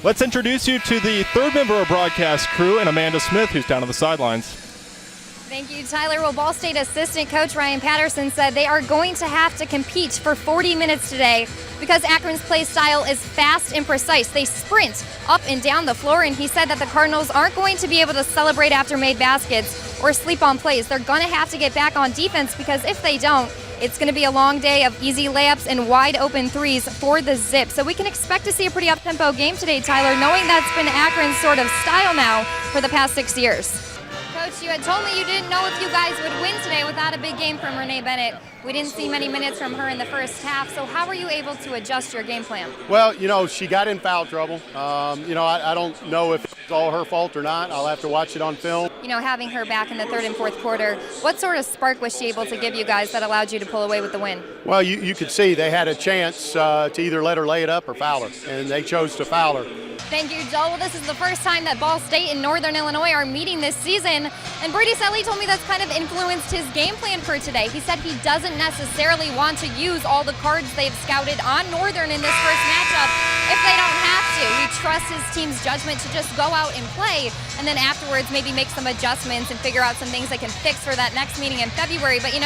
Let's introduce you to the third member of our broadcast crew, and Amanda Smith, who's down on the sidelines. Thank you, Tyler. Well, Ball State assistant coach Ryan Patterson said they are going to have to compete for 40 minutes today because Akron's play style is fast and precise. They sprint up and down the floor, and he said that the Cardinals aren't going to be able to celebrate after made baskets or sleep on plays. They're going to have to get back on defense because if they don't, it's going to be a long day of easy layups and wide open threes for the Zip. So we can expect to see a pretty up-tempo game today, Tyler, knowing that's been Akron's sort of style now for the past 6 years. Coach, you had told me you didn't know if you guys would win today without a big game from Renee Bennett. We didn't see many minutes from her in the first half, so how were you able to adjust your game plan? Well, she got in foul trouble. I don't know if it's all her fault or not. I'll have to watch it on film. Having her back in the third and fourth quarter, what sort of spark was she able to give you guys that allowed you to pull away with the win? Well, you could see they had a chance to either let her lay it up or foul her, and they chose to foul her. Thank you, Joel. This is the first time that Ball State and Northern Illinois are meeting this season, and Brady Selly told me that's kind of influenced his game plan for today. He said he doesn't necessarily want to use all the cards they've scouted on Northern in this first matchup if they don't have to. He trusts his team's judgment to just go out and play, and then afterwards maybe make some adjustments and figure out some things they can fix for that next meeting in February. But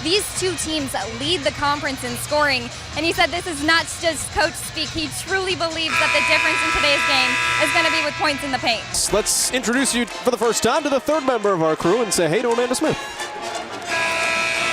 these two teams lead the conference in scoring, and he said this is not just coach speak. He truly believes that the difference in today's game is going to be with points in the paint. Let's introduce you for the first time to the third member of our crew and say hey to Amanda Smith.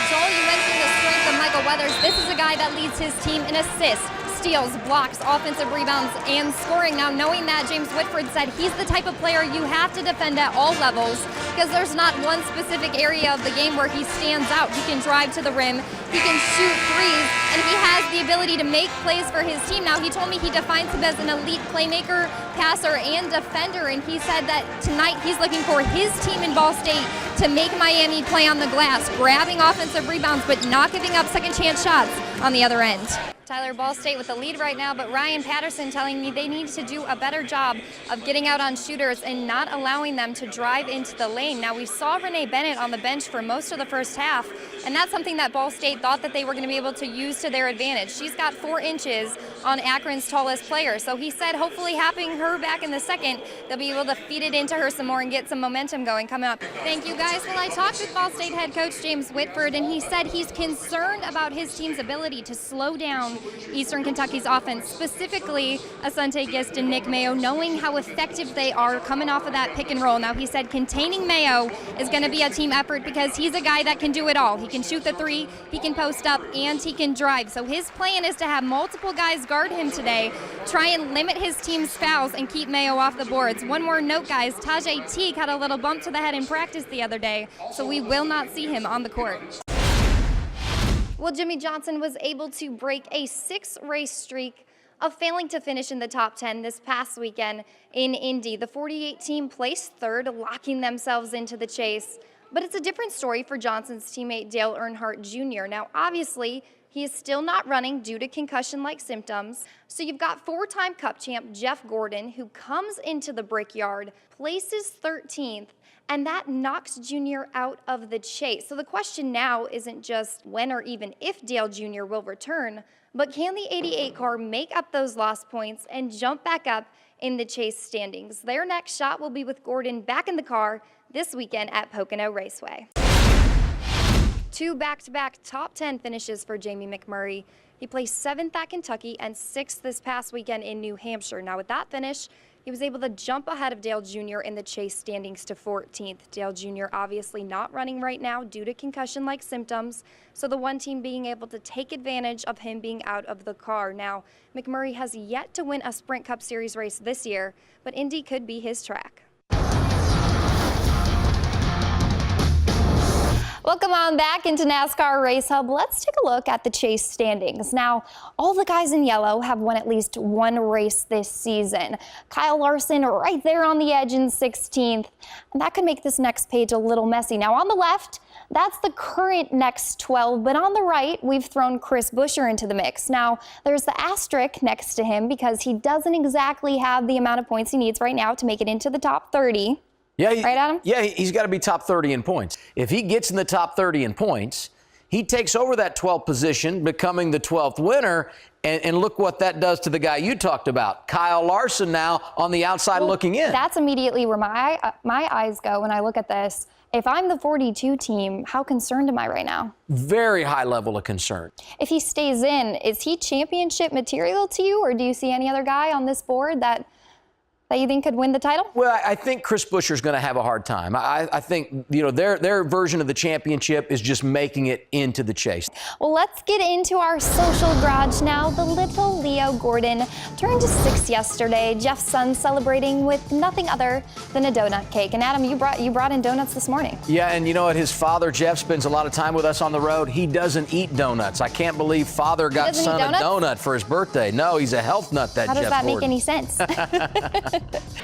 Joel, you mentioned the strength of Michael Weathers. This is a guy that leads his team in assists, steals, blocks, offensive rebounds, and scoring. Now, knowing that, James Whitford said he's the type of player you have to defend at all levels because there's not one specific area of the game where he stands out. He can drive to the rim, he can shoot threes, and he has the ability to make plays for his team. Now, he told me he defines him as an elite playmaker, passer, and defender, and he said that tonight he's looking for his team in Ball State to make Miami play on the glass, grabbing offensive rebounds, but not giving up second chance shots on the other end. Tyler, Ball State with the lead right now, but Ryan Patterson telling me they need to do a better job of getting out on shooters and not allowing them to drive into the lane. Now, we saw Renee Bennett on the bench for most of the first half, and that's something that Ball State thought that they were going to be able to use to their advantage. She's got 4 inches on Akron's tallest player, so he said hopefully having her back in the second, they'll be able to feed it into her some more and get some momentum going coming up. Thank you, guys. Well, I talked with Ball State head coach James Whitford, and he said he's concerned about his team's ability to slow down Eastern Kentucky's offense, specifically Asante Gist and Nick Mayo, knowing how effective they are coming off of that pick and roll. Now, he said containing Mayo is going to be a team effort because he's a guy that can do it all. He can shoot the three, he can post up, and he can drive. So his plan is to have multiple guys guard him today, try and limit his team's fouls and keep Mayo off the boards. One more note, guys, Tajay Teague had a little bump to the head in practice the other day, so we will not see him on the court. Well, Jimmy Johnson was able to break a 6-race streak of failing to finish in the top 10 this past weekend in Indy. The 48 team placed third, locking themselves into the chase. But it's a different story for Johnson's teammate Dale Earnhardt Jr. Now, obviously, he is still not running due to concussion-like symptoms. So you've got 4-time Cup champ Jeff Gordon, who comes into the Brickyard, places 13th, and that knocks Jr. out of the chase. So the question now isn't just when or even if Dale Jr. will return, but can the 88 car make up those lost points and jump back up in the chase standings? Their next shot will be with Gordon back in the car this weekend at Pocono Raceway. 2 back-to-back top 10 finishes for Jamie McMurray. He placed 7th at Kentucky and 6th this past weekend in New Hampshire. Now with that finish, he was able to jump ahead of Dale Jr. in the chase standings to 14th. Dale Jr. obviously not running right now due to concussion-like symptoms, so the one team being able to take advantage of him being out of the car. Now, McMurray has yet to win a Sprint Cup Series race this year, but Indy could be his track. Welcome on back into NASCAR Race Hub. Let's take a look at the chase standings. Now, all the guys in yellow have won at least one race this season. Kyle Larson right there on the edge in 16th, and that could make this next page a little messy. Now, on the left, that's the current next 12, but on the right, we've thrown Chris Buescher into the mix. Now, there's the asterisk next to him because he doesn't exactly have the amount of points he needs right now to make it into the top 30. Yeah, right, Adam? Yeah, he's got to be top 30 in points. If he gets in the top 30 in points, He takes over that 12th position, becoming the 12th winner. And look what that does to the guy you talked about, Kyle Larson, now on the outside looking in. That's immediately where my eyes go when I look at this. If I'm the 42 team, how concerned am I right now? Very high level of concern. If he stays in, is he championship material to you, or do you see any other guy on this board that you think could win the title? Well, I think Chris Buescher's going to have a hard time. I think, their version of the championship is just making it into the chase. Well, let's get into our social garage now. The little Leo Gordon turned 6 yesterday. Jeff's son celebrating with nothing other than a donut cake. And Adam, you brought in donuts this morning. Yeah, and you know what? His father, Jeff, spends a lot of time with us on the road. He doesn't eat donuts. I can't believe father got son a donut for his birthday. No, he's a health nut, that Jeff Gordon. How does that make any sense?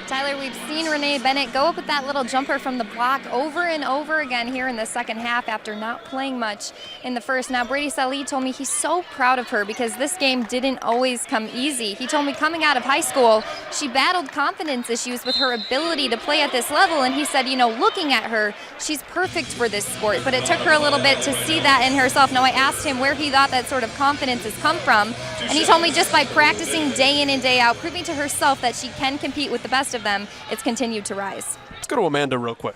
Tyler, we've seen Renee Bennett go up with that little jumper from the block over and over again here in the second half after not playing much in the first. Now, Brady Salih told me he's so proud of her because this game didn't always come easy. He told me coming out of high school, she battled confidence issues with her ability to play at this level, and he said, looking at her, she's perfect for this sport, but it took her a little bit to see that in herself. Now, I asked him where he thought that sort of confidence has come from, and he told me just by practicing day in and day out, proving to herself that she can compete with the best of them, it's continued to rise. Let's go to Amanda real quick.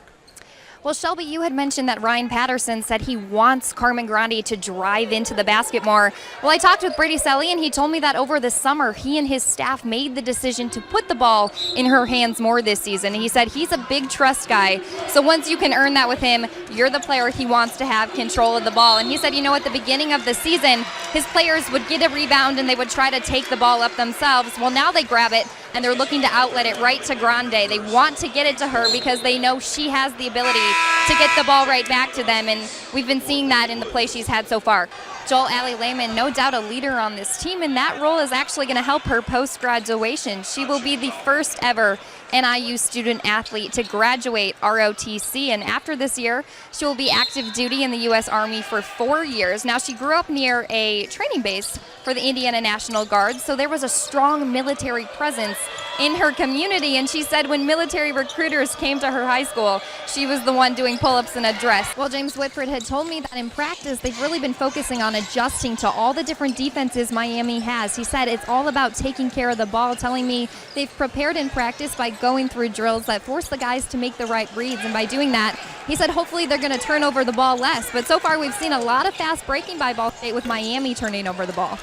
Well, Shelby, you had mentioned that Ryan Patterson said he wants Carmen Grandi to drive into the basket more. Well, I talked with Brady Salih, and he told me that over the summer, he and his staff made the decision to put the ball in her hands more this season. He said he's a big trust guy, so once you can earn that with him, you're the player he wants to have control of the ball. And he said, at the beginning of the season, his players would get a rebound and they would try to take the ball up themselves. Well, now they grab it and they're looking to outlet it right to Grande. They want to get it to her because they know she has the ability to get the ball right back to them, and we've been seeing that in the play she's had so far. Joel Allie Lehman, no doubt a leader on this team, and that role is actually going to help her post-graduation. She will be the first ever NIU student athlete to graduate ROTC, and after this year, she will be active duty in the U.S. Army for 4 years. Now, she grew up near a training base for the Indiana National Guard, so there was a strong military presence in her community, and she said when military recruiters came to her high school, she was the one doing pull-ups in a dress. Well, James Whitford had told me that in practice, they've really been focusing on adjusting to all the different defenses Miami has. He said it's all about taking care of the ball, telling me they've prepared in practice by going through drills that force the guys to make the right reads, and by doing that, he said hopefully they're going to turn over the ball less. But so far, we've seen a lot of fast breaking by Ball State with Miami turning over the ball.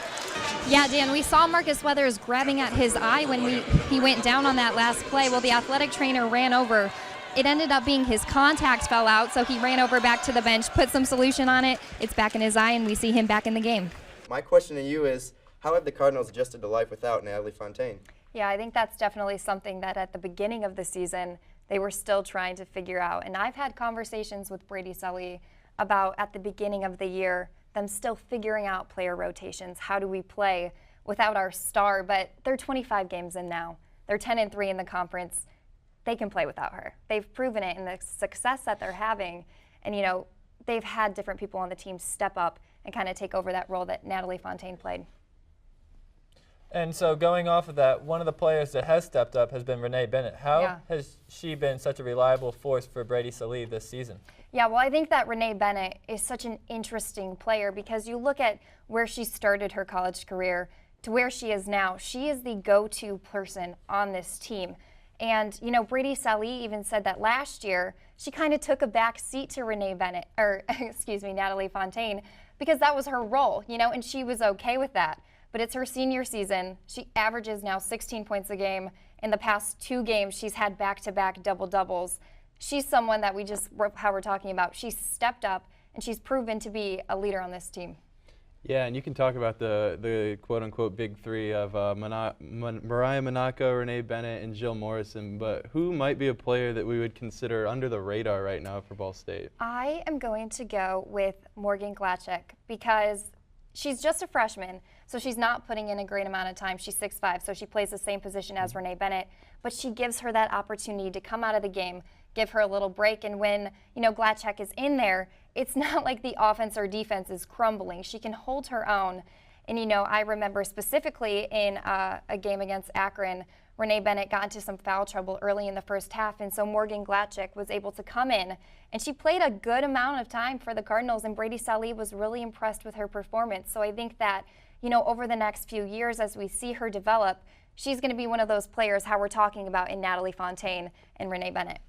Yeah, Dan, we saw Marcus Weathers grabbing at his eye when he went down on that last play. Well, the athletic trainer ran over. It ended up being his contact fell out, so he ran over back to the bench, put some solution on it. It's back in his eye, and we see him back in the game. My question to you is, how have the Cardinals adjusted to life without Natalie Fontaine? Yeah, I think that's definitely something that at the beginning of the season, they were still trying to figure out. And I've had conversations with Brady Salih about at the beginning of the year, them still figuring out player rotations. How do we play without our star? But they're 25 games in now. They're 10-3 in the conference. They can play without her. They've proven it in the success that they're having. And, they've had different people on the team step up and kind of take over that role that Natalie Fontaine played. And so going off of that, one of the players that has stepped up has been Renee Bennett. How has she been such a reliable force for Brady Salih this season? Yeah, well, I think that Renee Bennett is such an interesting player because you look at where she started her college career to where she is now. She is the go-to person on this team. And, Brady Salih even said that last year she kind of took a back seat to Natalie Fontaine because that was her role, and she was okay with that. But it's her senior season. She averages now 16 points a game. In the past 2 games, she's had back-to-back double-doubles. She's someone that how we're talking about. She's stepped up, and she's proven to be a leader on this team. Yeah, and you can talk about the quote-unquote big three of Mariah Monaco, Renee Bennett, and Jill Morrison, but who might be a player that we would consider under the radar right now for Ball State? I am going to go with Morgan Glachek because she's just a freshman, so she's not putting in a great amount of time. She's 6'5", so she plays the same position as Renee Bennett, but she gives her that opportunity to come out of the game, give her a little break, and when Glachek is in there, it's not like the offense or defense is crumbling. She can hold her own, And, you know, I remember specifically in a game against Akron, Renee Bennett got into some foul trouble early in the first half, and so Morgan Glatchick was able to come in, and she played a good amount of time for the Cardinals, and Brady Sallee was really impressed with her performance. So I think that, you know, over the next few years as we see her develop, she's going to be one of those players how we're talking about in Natalie Fontaine and Renee Bennett.